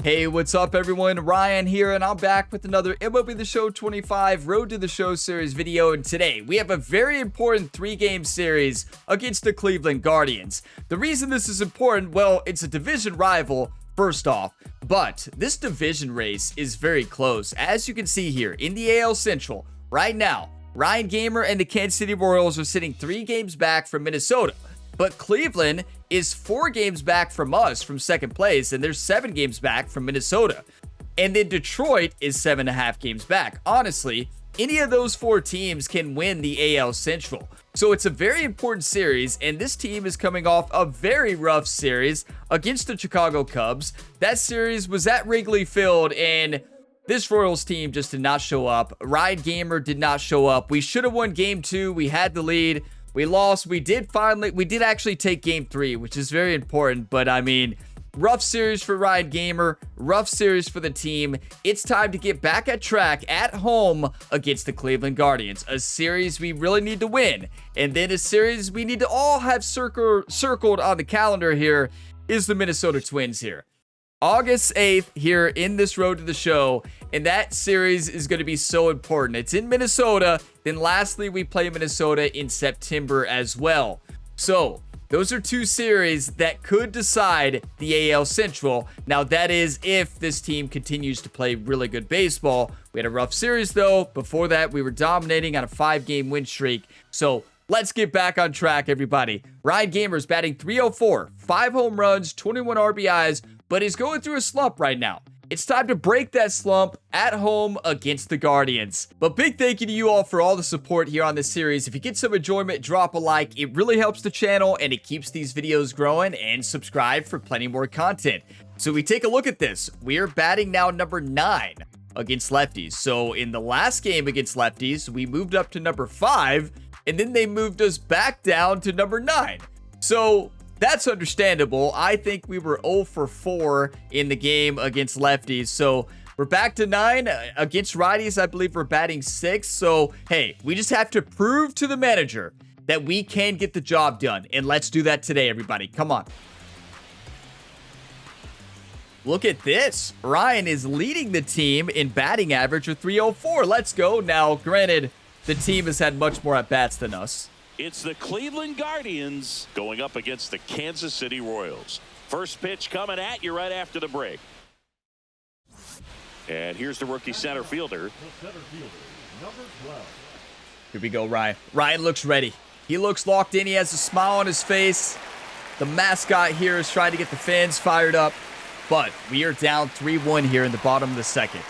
Hey, what's up everyone? Ryan here, and I'm back with another MLB The Show 25 Road to the Show series video, and today we have a very important 3-game series against the Cleveland Guardians. The reason this is important, well, it's a division rival, first off, but this division race is very close. As you can see here, in the AL Central, right now, Ryan Gamer and the Kansas City Royals are sitting 3 games back from Minnesota. But Cleveland is 4 games back from us from second place, and they're 7 games back from Minnesota. And then Detroit is 7.5 games back. Honestly, any of those 4 teams can win the AL Central. So it's a very important series, and this team is coming off a very rough series against the Chicago Cubs. That series was at Wrigley Field, and this Royals team just did not show up. Ryan Gamer did not show up. We should have won game 2. We had the lead. We lost. We did actually take game 3, which is very important. But I mean, rough series for Ryan Gamer, rough series for the team. It's time to get back at track at home against the Cleveland Guardians. A series we really need to win. And then a series we need to all have circled on the calendar here is the Minnesota Twins here. August 8th here in this Road to the Show, and that series is going to be so important. It's in Minnesota. Then lastly, we play Minnesota in September as well. So those are 2 series that could decide the AL Central. Now that is if this team continues to play really good baseball. We had a rough series though. Before that, we were dominating on a 5-game win streak. So let's get back on track, everybody. Ryan Gamer's batting .304, 5 home runs, 21 RBIs, but he's going through a slump right now. It's time to break that slump at home against the Guardians. But big thank you to you all for all the support here on this series. If you get some enjoyment, drop a like. It really helps the channel and it keeps these videos growing, and subscribe for plenty more content. So we take a look at this. We're batting now number 9 against lefties. So in the last game against lefties, we moved up to number 5, and then they moved us back down to number 9. So that's understandable. I think we were 0 for 4 in the game against lefties. So we're back to 9. Against righties, I believe we're batting 6. So, hey, we just have to prove to the manager that we can get the job done. And let's do that today, everybody. Come on. Look at this. Ryan is leading the team in batting average with .304. Let's go. Now, granted, the team has had much more at-bats than us. It's the Cleveland Guardians going up against the Kansas City Royals. First pitch coming at you right after the break. And here's the rookie center fielder. Here we go, Ryan. Ryan looks ready. He looks locked in. He has a smile on his face. The mascot here is trying to get the fans fired up. But we are down 3-1 here in the bottom of the second.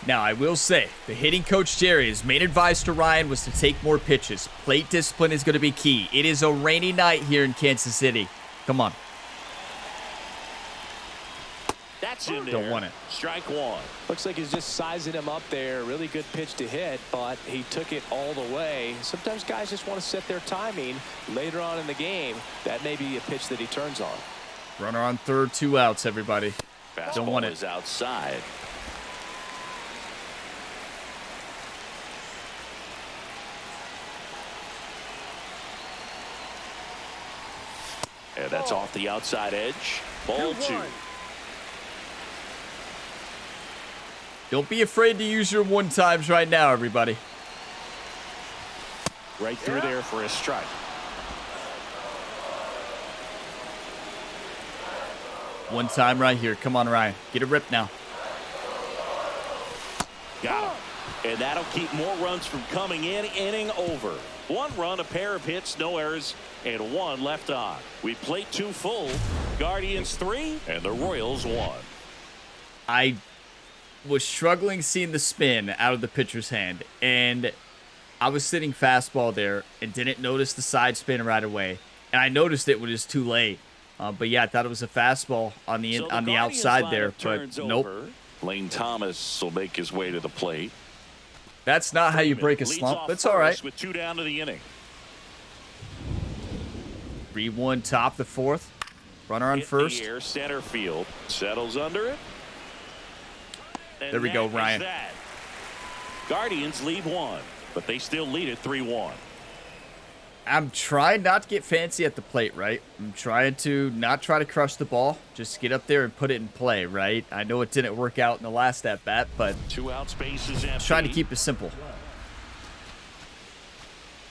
Now, I will say, the hitting coach Jerry's main advice to Ryan was to take more pitches. Plate discipline is going to be key. It is a rainy night here in Kansas City. Come on. That's in there. Don't want it. Strike 1. Looks like he's just sizing him up there. Really good pitch to hit, but he took it all the way. Sometimes guys just want to set their timing later on in the game. That may be a pitch that he turns on. Runner on third, 2 outs, everybody. Don't want it. Is outside. And that's off the outside edge. Ball 2. Don't be afraid to use your 1-times right now, everybody. Right through there for a strike. One time right here. Come on, Ryan. Get a rip now. Got him. And that'll keep more runs from coming in. Inning over. 1 run, a pair of hits, no errors, and 1 left on. We played 2 full. Guardians 3, and the Royals 1. I was struggling seeing the spin out of the pitcher's hand, and I was sitting fastball there and didn't notice the side spin right away. And I noticed it when it was too late. But yeah, I thought it was a fastball on the outside there, but nope. Lane Thomas will make his way to the plate. That's not how you break a slump. That's all right. With 2 down to the inning. 3-1 top the 4th. Runner on first. Air, center field settles under it. And there we go, Ryan. Guardians lead 1, but they still lead it 3-1. I'm trying not to get fancy at the plate, right? I'm trying to not try to crush the ball. Just get up there and put it in play, right? I know it didn't work out in the last at-bat, but 2 out spaces empty. trying to keep it simple.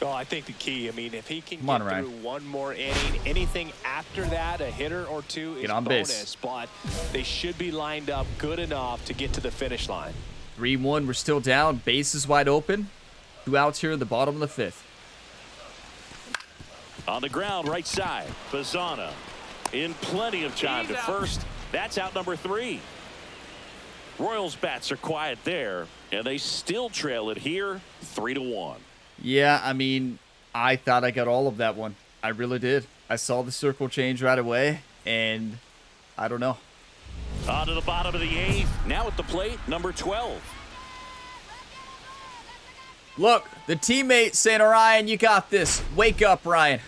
Well, I think the key, I mean, if he can Come on, get Ryan. through one more inning, anything after that, a hitter or two is on bonus. base. But they should be lined up good enough to get to the finish line. 3-1, we're still down. Bases wide open. 2 outs here in the bottom of the 5th. On the ground, right side. Bazana in plenty of time to first. That's out number 3. Royals bats are quiet there, and they still trail it here 3-1. Yeah, I mean, I thought I got all of that one. I really did. I saw the circle change right away, and I don't know. On to the bottom of the 8th. Now at the plate, number 12. Look, the teammate saying, Ryan, you got this. Wake up, Ryan.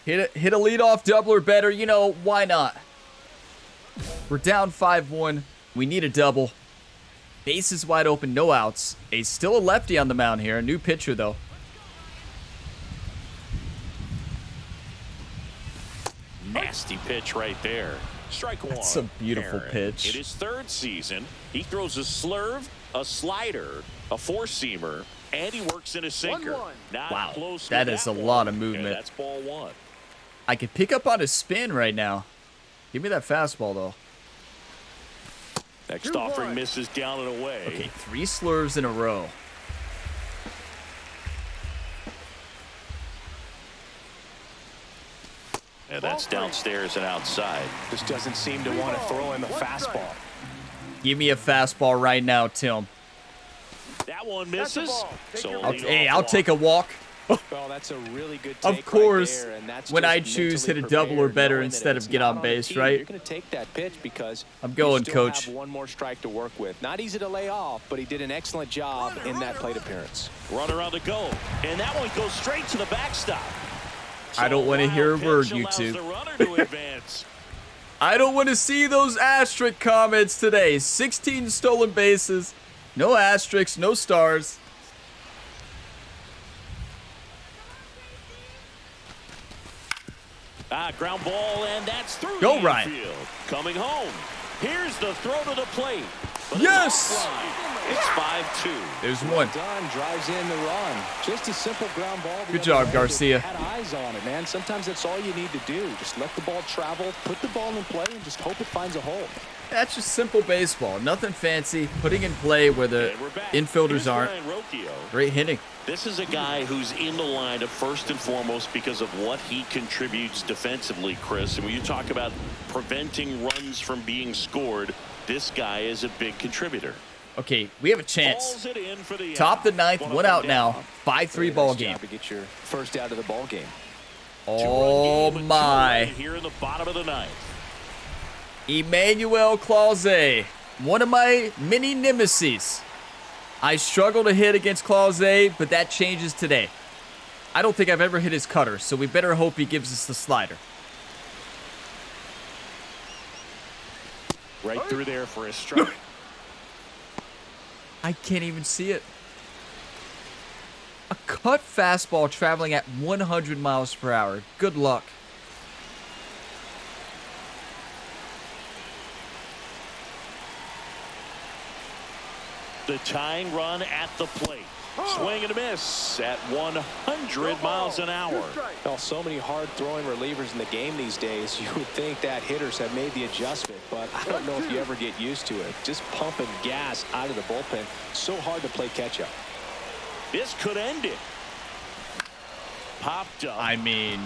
Hit a leadoff double or better. You know, why not? We're down 5-1. We need a double. Bases wide open, no outs. Still a lefty on the mound here. A new pitcher, though. Nasty pitch right there. Strike 1. That's a beautiful Aaron. pitch. In his 3rd season, he throws a slurve, a slider, a 4-seamer, and he works in a sinker. Not Wow, close that with is a one. lot of And movement. that's ball 1. I could pick up on his spin right now. Give me that fastball, though. Next offering misses down and away. Okay, 3 slurs in a row. And that's downstairs and outside. Just doesn't seem to want to throw him a fastball. Give me a fastball right now, Tim. That one misses. So I'll take a walk. Well, that's a really good Of take course, right there, and that's when just I choose mentally hit a double or prepared, better knowing that instead if of it's get not on the base, tee, right? You're going to take that pitch because I'm going, you still coach. have one more strike to work with. Not easy to lay off, but he did an excellent job in that plate appearance. Runner on the go, and that one goes straight to the backstop. I don't want to hear a word, YouTube. I don't want to see those asterisk comments today. 16 stolen bases. No asterisks, no stars. Ground ball, and that's through Go, the Ryan. infield. Coming home. Here's the throw to the plate. But Yes! It's 5-2. There's one. Dunn drives in the run. Just a simple ground ball. Good job, Garcia. Had eyes on it, man. Sometimes that's all you need to do. Just let the ball travel, put the ball in play, and just hope it finds a hole. That's just simple baseball. Nothing fancy. Putting in play where the infielders aren't. Great hitting. This is a guy who's in the lineup first and foremost because of what he contributes defensively, Chris. And when you talk about preventing runs from being scored, this guy is a big contributor. Okay, we have a chance. Top the 9th, 1 out now. 5-3 ball game. To get your first out of the ball game. Oh my. Here in the bottom of the 9th. Emmanuel Clause, one of my many nemesis. I struggle to hit against Clause, but that changes today. I don't think I've ever hit his cutter, so we better hope he gives us the slider. Right through there for a strike. I can't even see it. A cut fastball traveling at 100 miles per hour. Good luck. The tying run at the plate. Swing and a miss at 100 miles an hour. Well, so many hard-throwing relievers in the game these days, you would think that hitters have made the adjustment, but I don't know if you ever get used to it. Just pumping gas out of the bullpen, so hard to play catch-up. This could end it. Popped up. I mean,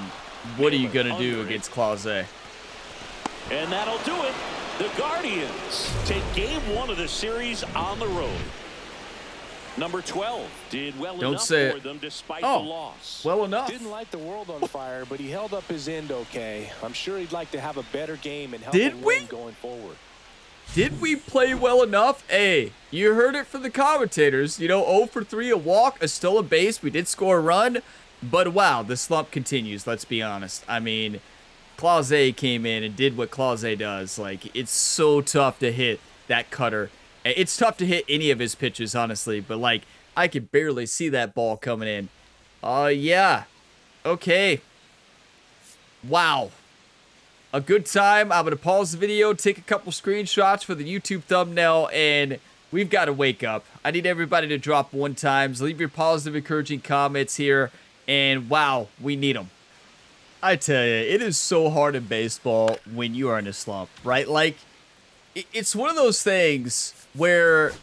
what are you going to do against Clause? And that'll do it. The Guardians take game 1 of the series on the road. Number 12 did well enough for them despite the loss. Well enough. Didn't light the world on fire, but he held up his end okay. I'm sure he'd like to have a better game and help him win going forward. Did we play well enough? Hey, you heard it from the commentators. You know, 0 for 3, a walk, a stolen base. We did score a run, but wow, the slump continues, let's be honest. I mean, Clause came in and did what Clause does. Like, it's so tough to hit that cutter. It's tough to hit any of his pitches, honestly, but like, I could barely see that ball coming in. Yeah. Okay. Wow. A good time. I'm going to pause the video, take a couple screenshots for the YouTube thumbnail, and we've got to wake up. I need everybody to drop 1 times. Leave your positive, encouraging comments here, and wow, we need them. I tell you, it is so hard in baseball when you are in a slump, right? Like, it's one of those things where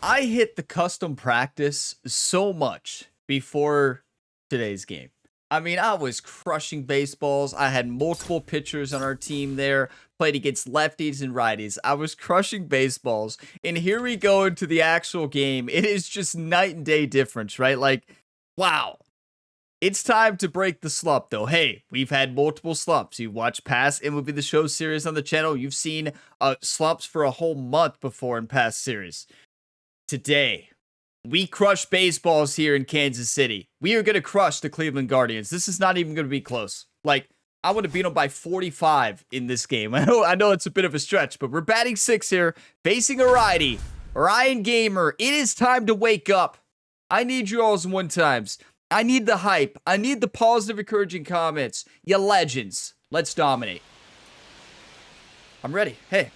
I hit the custom practice so much before today's game. I mean, I was crushing baseballs. I had multiple pitchers on our team there, played against lefties and righties. I was crushing baseballs. And here we go into the actual game. It is just night and day difference, right? Like, wow. It's time to break the slump, though. Hey, we've had multiple slumps. You watch past MLB The Show series on the channel. You've seen slumps for a whole month before in past series. Today, we crush baseballs here in Kansas City. We are going to crush the Cleveland Guardians. This is not even going to be close. Like, I want to beat them by 45 in this game. I know it's a bit of a stretch, but we're batting 6 here, facing a righty. Ryan Gamer, it is time to wake up. I need you all's 1 times. I need the hype. I need the positive, encouraging comments. You legends. Let's dominate. I'm ready. Hey,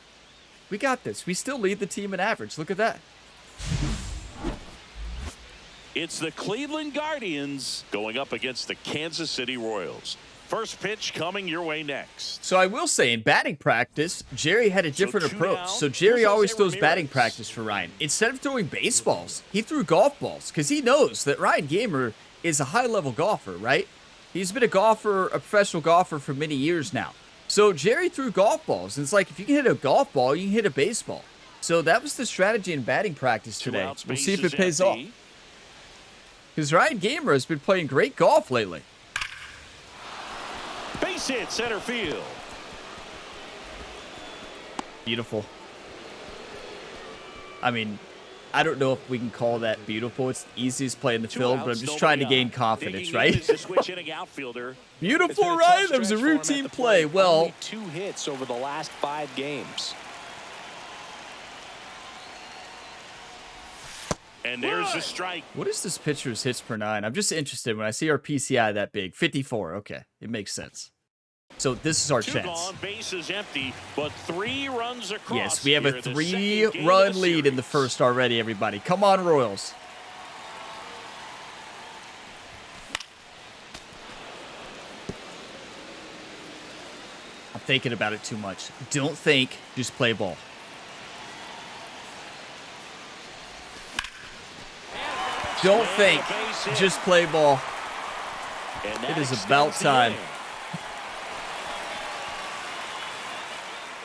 we got this. We still lead the team in average. Look at that. It's the Cleveland Guardians going up against the Kansas City Royals. First pitch coming your way next. So I will say, in batting practice, Jerry had a different approach. So Jerry always throws batting practice for Ryan. Instead of throwing baseballs, he threw golf balls because he knows that Ryan Gamer is a high-level golfer, right? He's been a professional golfer for many years now. So Jerry threw golf balls. And it's like, if you can hit a golf ball, you can hit a baseball. So that was the strategy in batting practice today. We'll see if it pays off. Because Ryan Gamer has been playing great golf lately. Base hit center field. Beautiful. I mean, I don't know if we can call that beautiful. It's the easiest play in the field, but I'm just trying to gain confidence, right? Beautiful, right? That was a routine play. Well, only 2 hits over the last 5 games. And there's a strike. What is this pitcher's hits per 9? I'm just interested when I see our PCI that big. 54. Okay, it makes sense. So this is our chance. Gone, base is empty, but 3 runs across. Yes, we have a 3-run lead in the first already, everybody. Come on, Royals. I'm thinking about it too much. Don't think, just play ball. Don't think, just play ball. It is about time.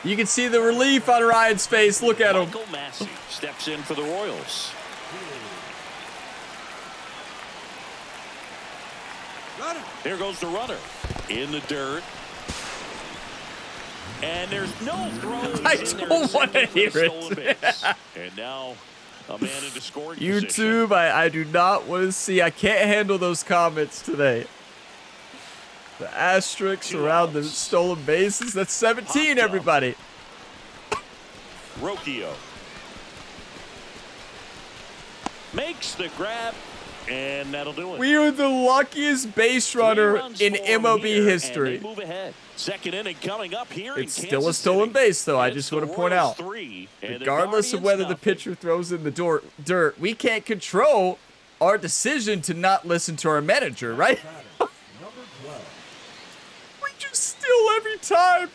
You can see the relief on Ryan's face. Look at him. Michael Massey steps in for the Royals. Here goes the runner in the dirt. And there's no throws. I don't want to hear it. And now a man into scoring YouTube, I do not want to see. I can't handle those comments today. The asterisks around the stolen bases. That's 17, everybody. Rocchio makes the grab, and that'll do it. We are the luckiest base runner in MLB history. And they move ahead. Second inning coming up here. It's still a stolen base, though. I just want to point out, regardless of whether the pitcher throws in the dirt, we can't control our decision to not listen to our manager, right? We just steal every time.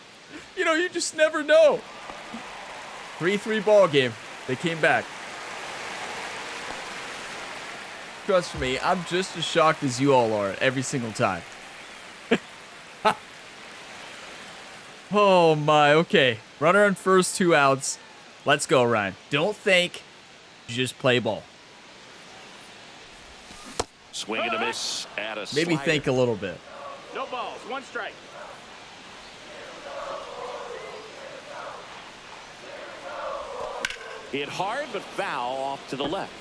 You know, you just never know. 3-3 ball game. They came back. Trust me, I'm just as shocked as you all are every single time. Oh my, okay. Runner on first, 2 outs. Let's go, Ryan. Don't think, just play ball. Swing and a miss at a Maybe slider. think a little bit. No balls, 1 strike. Hit hard but foul off to the left.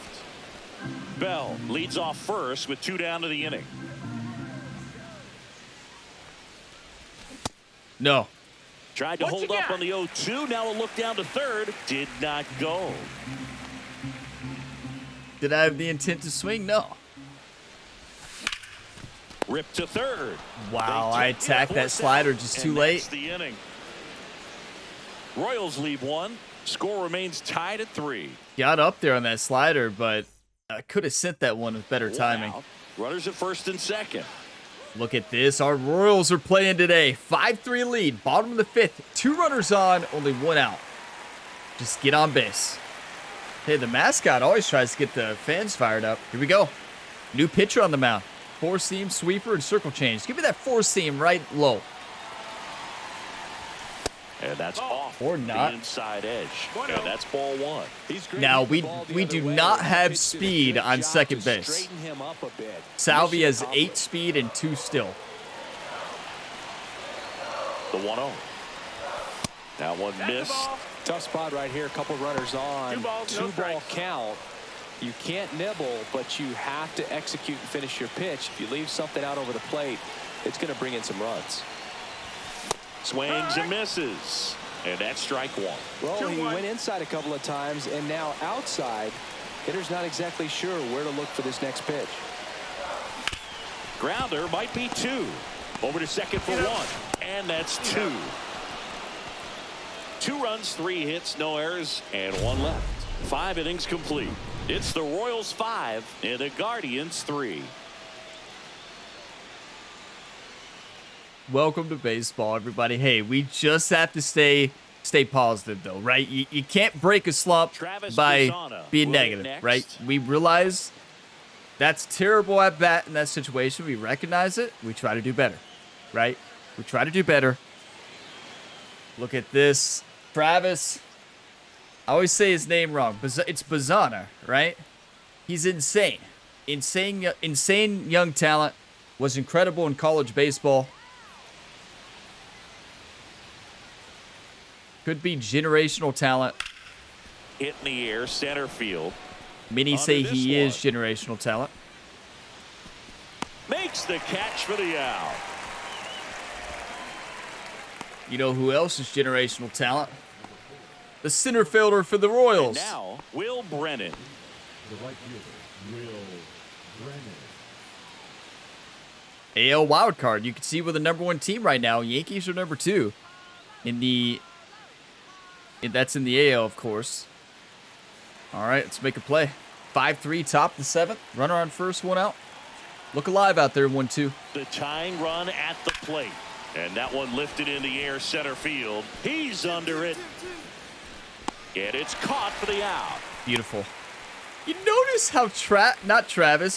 Bell leads off first with 2 down to the inning. No. Tried to hold up on the 0-2. Now a look down to third. Did not go. Did I have the intent to swing? No. Ripped to third. Wow, I attacked that slider just too late. That's the inning. Royals leave one. Score remains tied at 3. Got up there on that slider, but I could have sent that one with better timing. Runners at first and second. Look at this. Our Royals are playing today. 5-3 lead. Bottom of the 5th. 2 runners on, only 1 out. Just get on base. Hey, the mascot always tries to get the fans fired up. Here we go. New pitcher on the mound. 4-seam, sweeper, and circle change. Give me that 4-seam right low. And that's off or not. The inside edge. And that's ball 1. Now, we do not have speed on second base. Salvi has 8 speed and 2 still. The 1-0. That one missed. Tough spot right here. A couple runners on. 2-ball count. You can't nibble, but you have to execute and finish your pitch. If you leave something out over the plate, it's going to bring in some runs. Swings and misses. And that's strike 1. Well, he went inside a couple of times, and now outside. Hitter's not exactly sure where to look for this next pitch. Grounder might be 2. Over to second for 1. And that's 2. 2 runs, 3 hits, no errors, and 1 left. 5 innings complete. It's the Royals 5 and the Guardians 3. Welcome to baseball, everybody. Hey, we just have to stay positive, though, right? You can't break a slump by being negative, right? We realize that's terrible at bat in that situation. We recognize it. We try to do better, right? We try to do better. Look at this. Travis. I always say his name wrong. It's Bazana, right? He's insane. Insane young talent. Was incredible in college baseball. Could be generational talent. Hit in the air, center field. Many say he is generational talent. Makes the catch for the out. You know who else is generational talent? The center fielder for the Royals. And now, Will Brennan. The right fielder, Will Brennan. AL wildcard. You can see we're the #1 team right now. Yankees are #2. That's in the AL, of course. All right, let's make a play. 5-3, top the 7th. Runner on first, 1 out. Look alive out there, 1-2. The tying run at the plate. And that one lifted in the air, center field. He's under it. And it's caught for the out. Beautiful. You notice how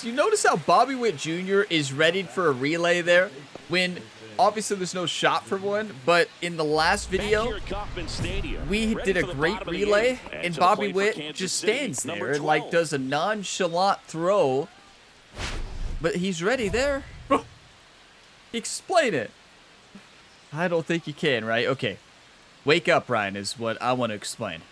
you notice how Bobby Witt Jr. is ready for a relay there when obviously there's no shot for one, but in the last video we did a great relay and Bobby Witt just stands there and like does a nonchalant throw, but he's ready there. Explain it. I don't think you can, right? Okay. Wake up, Ryan, is what I want to explain.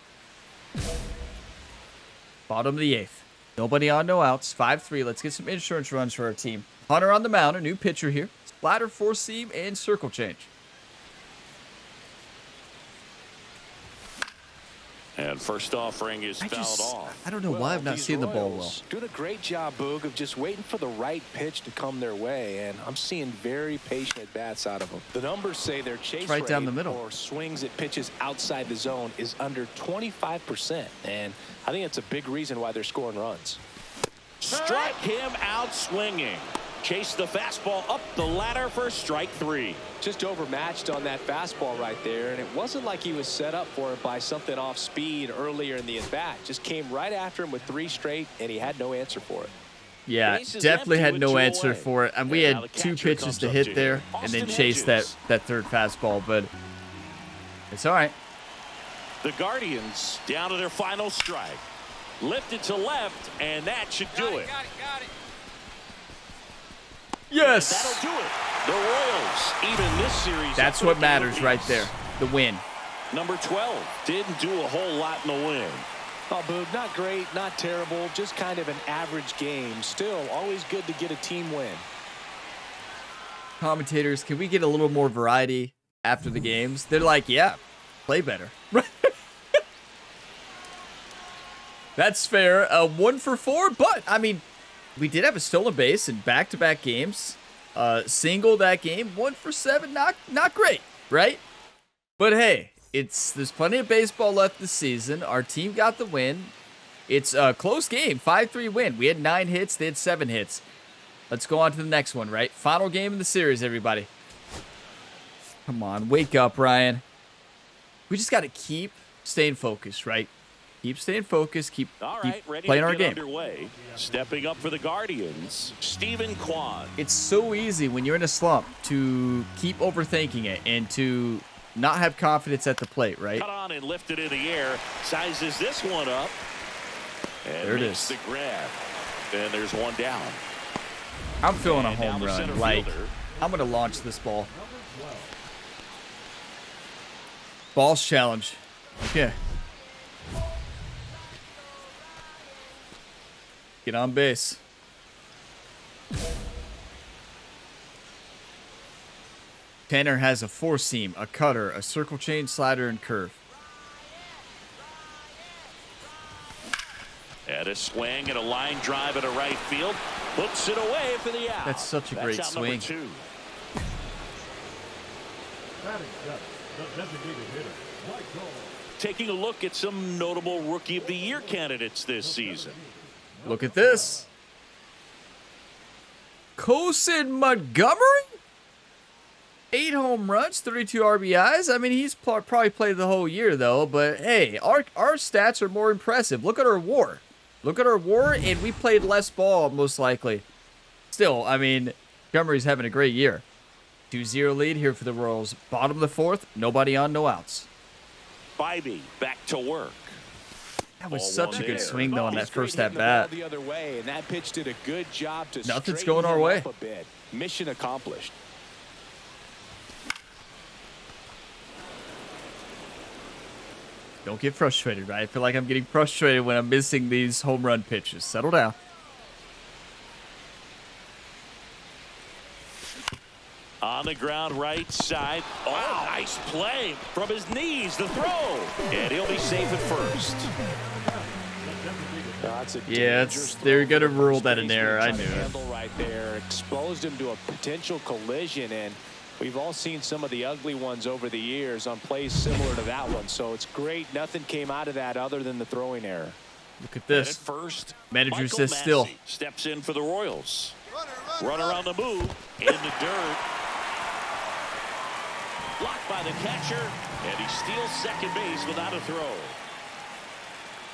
Bottom of the 8th. Nobody on, no outs. 5-3. Let's get some insurance runs for our team. Hunter on the mound, a new pitcher here. Splatter, 4-seam, and circle change. And first offering is fouled off. I don't know why I've not seen the ball well. Doing a great job, Boog, of just waiting for the right pitch to come their way, and I'm seeing very patient at-bats out of them. The numbers say their chase right rate down the middle or swings at pitches outside the zone is under 25%, and I think it's a big reason why they're scoring runs. Struck him out swinging. Chased the fastball up the ladder for strike 3. Just overmatched on that fastball right there, and it wasn't like he was set up for it by something off speed earlier in the at-bat. Just came right after him with 3 straight, and he had no answer for it. Yeah, definitely had no answer for it. And we had 2 pitches to hit there and then chase that third fastball, but it's all right. The Guardians down to their final strike. Lifted to left, and that should do it. Got it. Yes! That'll do it. The Royals even this series. That's what matters right there. The win. Number 12 didn't do a whole lot in the win. Oh, Boog, not great, not terrible, just kind of an average game. Still, always good to get a team win. Commentators, can we get a little more variety after the games? They're like, yeah, play better. That's fair. 1 for 4, but I mean, we did have a stolen base in back-to-back games. Single that game, 1 for 7, not great, right? But hey, there's plenty of baseball left this season. Our team got the win. It's a close game, 5-3 win. We had 9 hits, they had 7 hits. Let's go on to the next one, right? Final game in the series, everybody. Come on, wake up, Ryan. We just got to keep staying focused, right? Keep staying focused, keep playing our game. Underway. Stepping up for the Guardians, Stephen Kwan. It's so easy when you're in a slump to keep overthinking it and to not have confidence at the plate, right? Cut on and lifted in the air. Sizes this one up. And there it makes is. The grab. And there's one down. I'm feeling a home run. Like, I'm going to launch this ball. Balls challenge. Okay. Get on base. Tanner has a 4-seam, a cutter, a circle change, slider, and curve. And a swing and a line drive into right field. Puts it away for the out. That's such a great swing. Taking a look at some notable Rookie of the Year candidates this season. Look at this. Coulson Montgomery? 8 home runs, 32 RBIs. I mean, he's probably played the whole year, though. But, hey, our stats are more impressive. Look at our WAR. Look at our WAR, and we played less ball, most likely. Still, I mean, Montgomery's having a great year. 2-0 lead here for the Royals. Bottom of the 4th, nobody on, no outs. Bybee back to work. That was such a good swing, though, on that first at-bat. The other way, and that pitch did a good job to nothing's going our way. Mission accomplished. Don't get frustrated, right? I feel like I'm getting frustrated when I'm missing these home run pitches. Settle down. On the ground right side. Oh, nice play from his knees. The throw. And he'll be safe at first. Yeah, they're going to rule that in there. I knew it. Right there exposed him to a potential collision, and we've all seen some of the ugly ones over the years on plays similar to that one. So it's great. Nothing came out of that other than the throwing error. Look at this. At first, manager says still. Steps in for the Royals. Runner on the move. In the dirt. Blocked by the catcher. And he steals second base without a throw.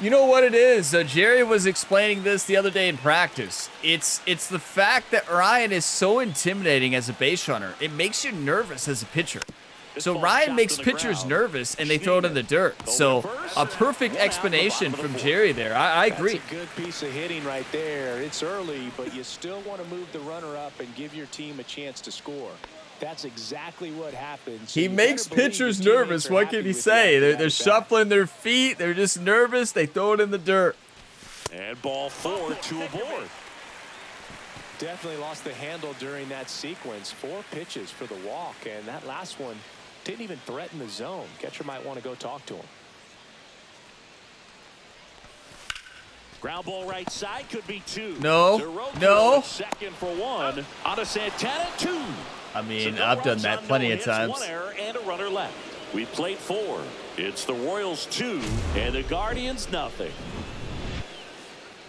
You know what it is? Jerry was explaining this the other day in practice. It's the fact that Ryan is so intimidating as a base runner. It makes you nervous as a pitcher. So Ryan makes pitchers nervous, and they throw it in the dirt. So a perfect explanation from Jerry there. I agree. That's a good piece of hitting right there. It's early, but you still want to move the runner up and give your team a chance to score. That's exactly what happens. He makes pitchers nervous. What can he say? They're shuffling their feet. They're just nervous. They throw it in the dirt. And ball 4, 2 aboard. Definitely lost the handle during that sequence. 4 pitches for the walk, and that last one didn't even threaten the zone. Catcher might want to go talk to him. Ground ball right side could be 2. No. Second for 1. On a Santana 2. I mean, I've done that plenty of times. 1 error and a runner left. We played 4. It's the Royals 2 and the Guardians nothing.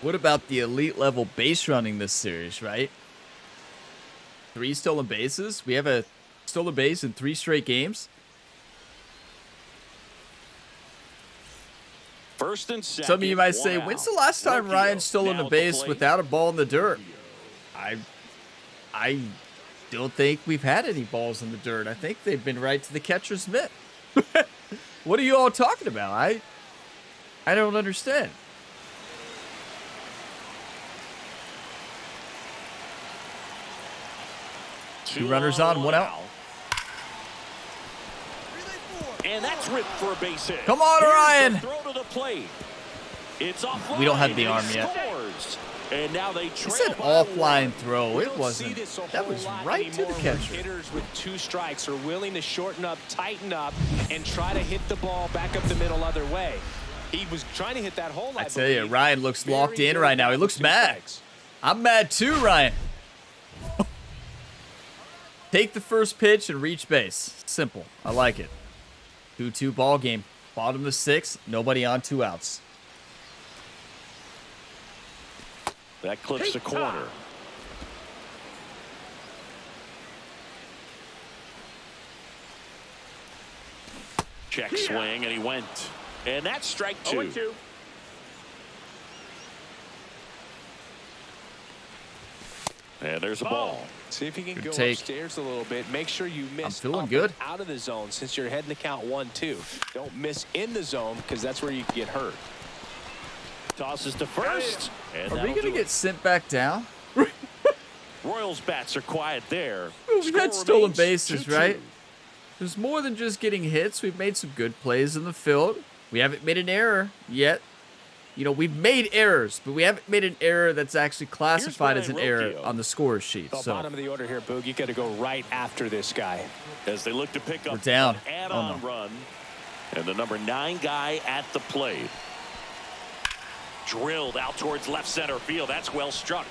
What about the elite level base running this series, right? 3 stolen bases. We have a stolen base in 3 straight games. First and second. Some of you might say, when's the last time Ryan stolen a base without a ball in the dirt? I don't think we've had any balls in the dirt. I think they've been right to the catcher's mitt. What are you all talking about? I don't understand. Two runners on, 1 out. And that's ripped for a base hit. Come on, Ryan. Throw to the plate. It's off. We don't have the arm yet. And now they It's an offline throw. It wasn't. That was right to the catcher. Hitters with 2 strikes are willing to shorten up, tighten up, and try to hit the ball back up the middle other way. He was trying to hit that hole. I tell you, Ryan looks locked in right now. He looks mad. I'm mad too, Ryan. Take the first pitch and reach base. Simple. I like it. 2-2 ball game. Bottom of the 6th. Nobody on, 2 outs. That clips the corner. Check swing, and he went. And that's strike 2. 0-2. And there's a ball. See if you can Good go take. upstairs a little bit. Make sure you miss I'm feeling up good. and out of the zone since you're heading to count 1-2. Don't miss in the zone because that's where you can get hurt. Tosses to first. And Are we going to get sent back down? Royals bats are quiet there. We've Score had stolen remains bases, 2-2. right? There's more than just getting hits. We've made some good plays in the field. We haven't made an error yet. You know, we've made errors, but we haven't made an error that's actually classified as an error on the score sheet. The So bottom of the order here, Boog. You got to go right after this guy. As they look to pick up We're down. an add-on run. And the number 9 guy at the plate. Drilled out towards left center field. That's well struck.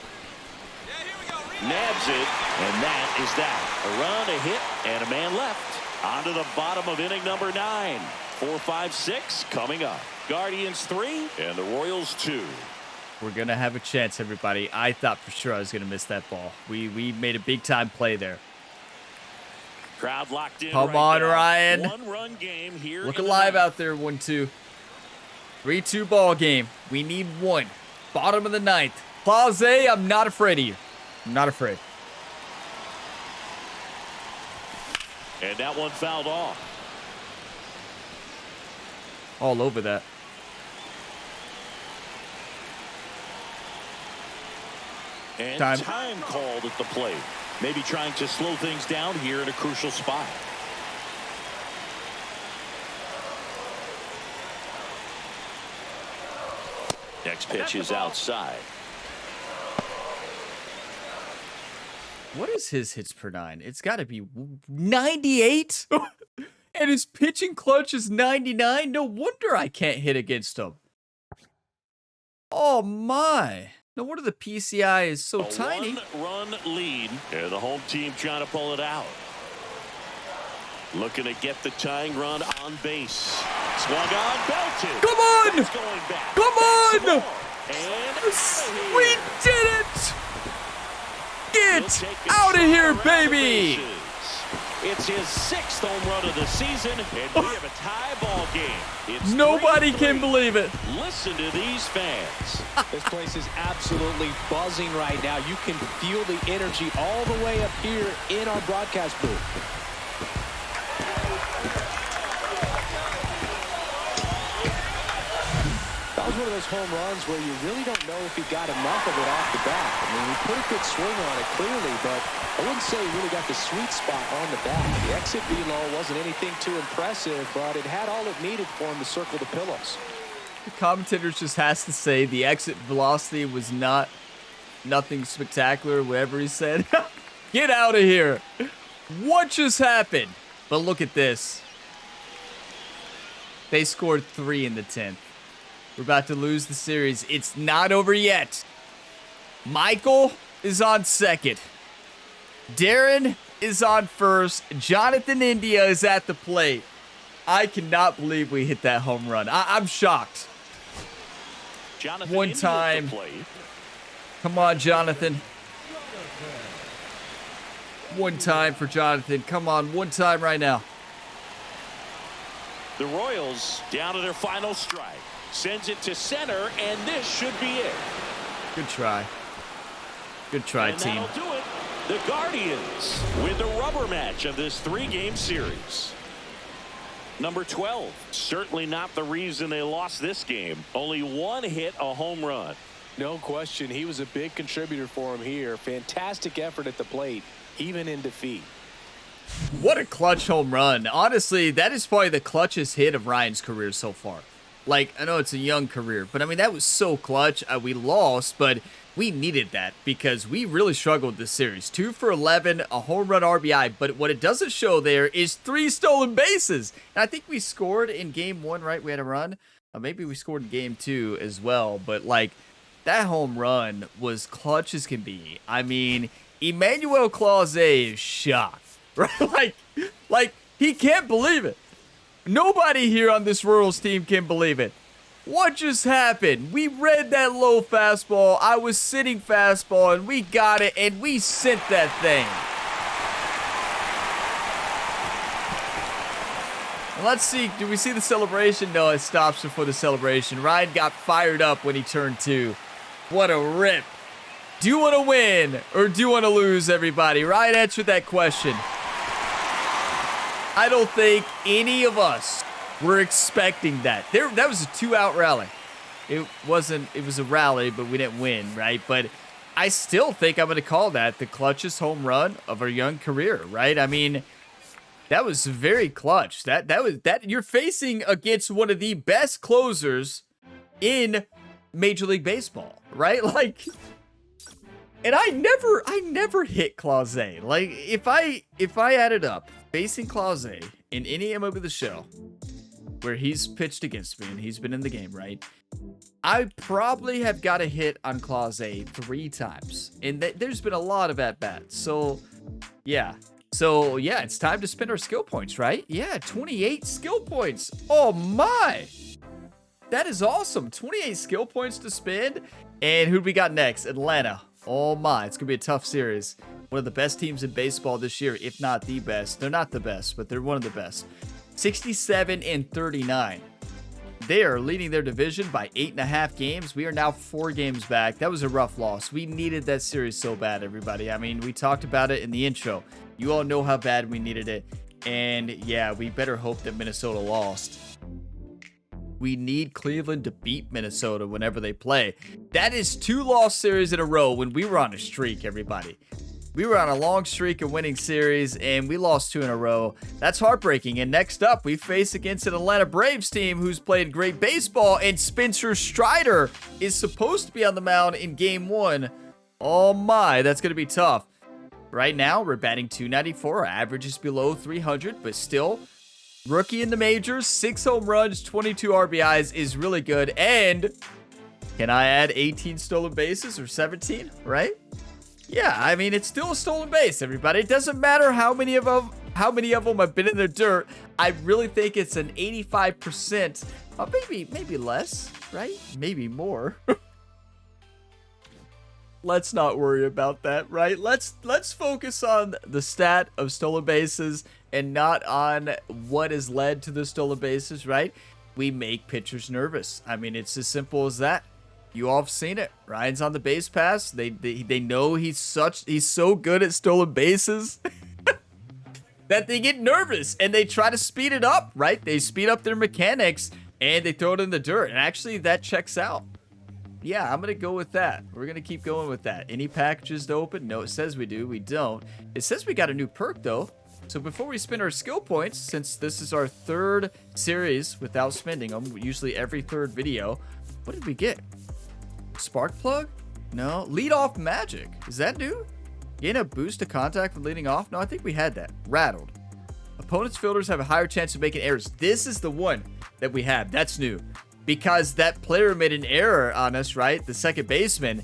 Nabs it, and that is that. A run, a hit, and a man left. On to the bottom of inning number 9. 4, 5, 6 coming up. Guardians 3 and the Royals 2. we're going to have a chance, everybody. I thought for sure I was going to miss that ball. We made a big-time play there. Crowd locked in. Come right on, now. Ryan. One-run game here. Look in the alive ninth. out there, 1-2. 3-2 ball game. We need 1. Bottom of the 9th. Clause, I'm not afraid of you. I'm not afraid. And that one fouled off. All over that. And Time. time called at the plate. Maybe trying to slow things down here at a crucial spot. Next pitch is outside. What is his hits per 9? It's got to be 98? And his pitching clutch is 99? No wonder I can't hit against him. Oh my. No wonder the PCI is so tiny. One-run lead. And the home team trying to pull it out. Looking to get the tying run on base. Swung on, belted. Come on! It's going back. Come That's the on! ball. And We did it! Get out of here, baby! It's his 6th home run of the season, and we have a tie ball game. It's Nobody 3-3. can believe it. Listen to these fans. This place is absolutely buzzing right now. You can feel the energy all the way up here in our broadcast booth. That was one of those home runs where you really don't know if he got enough of it off the bat. I mean, he put a good swing on it clearly, but I wouldn't say he really got the sweet spot on the bat. The exit velo wasn't anything too impressive, but it had all it needed for him to circle the pillows. The commentator just has to say the exit velocity was nothing spectacular, whatever he said. Get out of here. What just happened? But look at this. They scored 3 in the 10th. We're about to lose the series. It's not over yet. Michael is on second. Darren is on first. Jonathan India is at the plate. I cannot believe we hit that home run. I'm shocked. Jonathan One into time. the plate. Come on, Jonathan. One time for Jonathan. Come on, one time right now. The Royals down to their final strike. Sends it to center, and this should be it. Good try. Good try, And team. that'll do it. The Guardians win the rubber match of this 3-game series. Number 12, certainly not the reason they lost this game. Only 1 hit, a home run. No question. He was a big contributor for him here. Fantastic effort at the plate, even in defeat. What a clutch home run. Honestly, that is probably the clutchest hit of Ryan's career so far. Like, I know it's a young career, but I mean, that was so clutch. We lost, but we needed that because we really struggled this series. 2 for 11, a home run RBI, but what it doesn't show there is 3 stolen bases. And I think we scored in game 1, right? We had a run. Maybe we scored in game 2 as well, but like that home run was clutch as can be. I mean, Emmanuel Clase is shocked, right? Like he can't believe it. Nobody here on this Royals team can believe it. What just happened? We read that low fastball. I was sitting fastball, and we got it, and we sent that thing. Let's see. Do we see the celebration? No, it stops before the celebration. Ryan got fired up when he turned 2. What a rip. Do you want to win or do you want to lose, everybody? Ryan answered that question. I don't think any of us were expecting that. That was a 2-out rally. It was a rally, but we didn't win, right? But I still think I'm going to call that the clutchest home run of our young career, right? I mean, that was very clutch. That you're facing against one of the best closers in Major League Baseball, right? Like, and I never hit Clase. Like, if I added up facing Clase in any MLB The Show where he's pitched against me and he's been in the game, right? I probably have got a hit on Clase 3 times, and there's been a lot of at-bats. So, yeah. It's time to spend our skill points, right? Yeah, 28 skill points. Oh my! That is awesome. 28 skill points to spend. And who do we got next? Atlanta. Oh my, it's going to be a tough series. One of the best teams in baseball this year, if not the best. They're not the best, but they're one of the best. 67-39. They are leading their division by 8.5 games. We are now 4 games back. That was a rough loss. We needed that series so bad, everybody. I mean, we talked about it in the intro. You all know how bad we needed it. And yeah, we better hope that Minnesota lost. We need Cleveland to beat Minnesota whenever they play. That is 2 loss series in a row when we were on a streak, everybody. We were on a long streak of winning series, and we lost 2 in a row. That's heartbreaking. And next up, we face against an Atlanta Braves team who's played great baseball, and Spencer Strider is supposed to be on the mound in Game 1. Oh my, that's going to be tough. Right now, we're batting .294. Our average is below 300, but still, rookie in the majors, 6 home runs, 22 RBIs is really good. And can I add 18 stolen bases or 17, right? Yeah, I mean, it's still a stolen base, everybody. It doesn't matter how many of them have been in the dirt. I really think it's an 85%, maybe less, right? Maybe more. Let's not worry about that, right? Let's focus on the stat of stolen bases and not on what has led to the stolen bases, right? We make pitchers nervous. I mean, it's as simple as that. You all have seen it. Ryan's on the base pass. They know he's so good at stolen bases that they get nervous and they try to speed it up, right? They speed up their mechanics and they throw it in the dirt. And actually, that checks out. Yeah, I'm going to go with that. We're going to keep going with that. Any packages to open? No, it says we do. We don't. It says we got a new perk, though. So before we spend our skill points, since this is our 3rd series without spending them, usually every 3rd video, what did we get? Spark plug? No. Lead off magic. Is that new? Gain a boost to contact from leading off? No, I think we had that. Rattled. Opponents' fielders have a higher chance of making errors. This is the one that we have. That's new. Because that player made an error on us, right? The second baseman.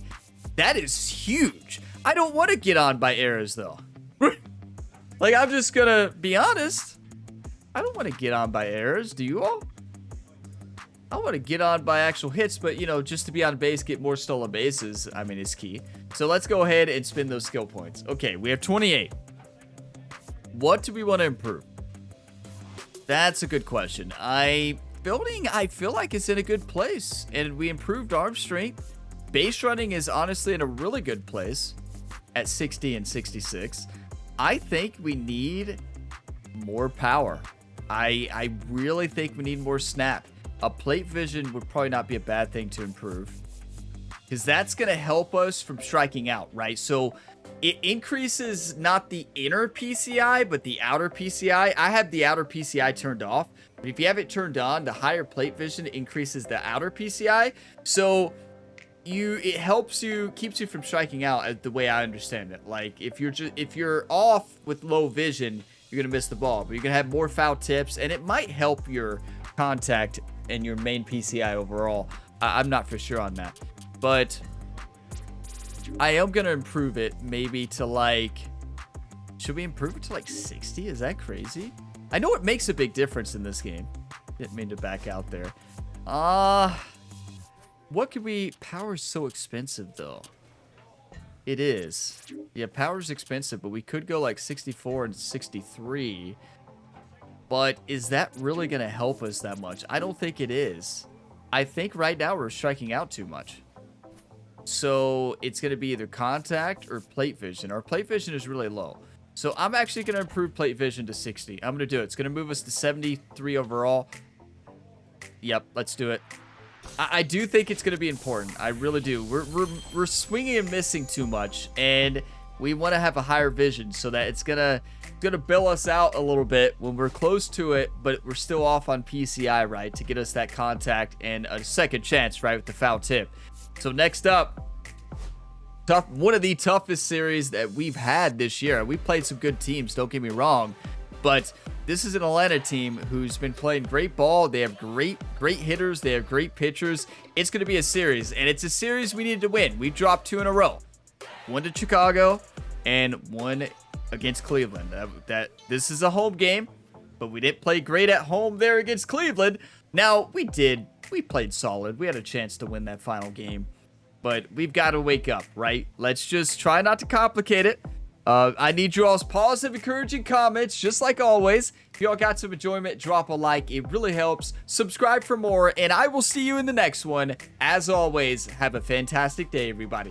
That is huge. I don't want to get on by errors, though. Like, I'm just going to be honest. I don't want to get on by errors. Do you all? I want to get on by actual hits, but, you know, just to be on base, get more stolen bases, I mean, is key. So let's go ahead and spin those skill points. Okay, we have 28. What do we want to improve? That's a good question. Building, I feel like it's in a good place, and we improved arm strength. Base running is honestly in a really good place at 60 and 66. I think we need more power. I really think we need more snap. A plate vision would probably not be a bad thing to improve, because that's going to help us from striking out, right? So it increases not the inner PCI, but the outer PCI. I have the outer PCI turned off. But if you have it turned on, the higher plate vision increases the outer PCI. So it helps you, keeps you from striking out, the way I understand it. Like if you're off with low vision, you're going to miss the ball, but you're going to have more foul tips, and it might help your contact and your main PCI overall. I'm not for sure on that, but I am going to improve it maybe to like, should we improve it to like 60? Is that crazy? I know it makes a big difference in this game. Didn't mean to back out there. What could we, power's so expensive though. It is. Yeah, power's expensive, but we could go like 64 and 63. But is that really going to help us that much? I don't think it is. I think right now we're striking out too much. So it's going to be either contact or plate vision. Our plate vision is really low. So I'm actually going to improve plate vision to 60. I'm going to do it. It's going to move us to 73 overall. Yep, let's do it. I do think it's going to be important. I really do. We're swinging and missing too much, and we want to have a higher vision so that it's gonna bail us out a little bit when we're close to it, but we're still off on PCI, right, to get us that contact and a second chance, right, with the foul tip. So next up, one of the toughest series that we've had this year. We played some good teams, don't get me wrong, but this is an Atlanta team who's been playing great ball. They have great hitters. They have great pitchers. It's going to be a series, and it's a series we need to win. We dropped 2 in a row. One to Chicago and one against Cleveland. This is a home game, but we didn't play great at home there against Cleveland. Now, we played solid. We had a chance to win that final game, but we've got to wake up, right? Let's just try not to complicate it. I need you all's positive, encouraging comments, just like always. If y'all got some enjoyment, drop a like. It really helps. Subscribe for more, and I will see you in the next one. As always, have a fantastic day, everybody.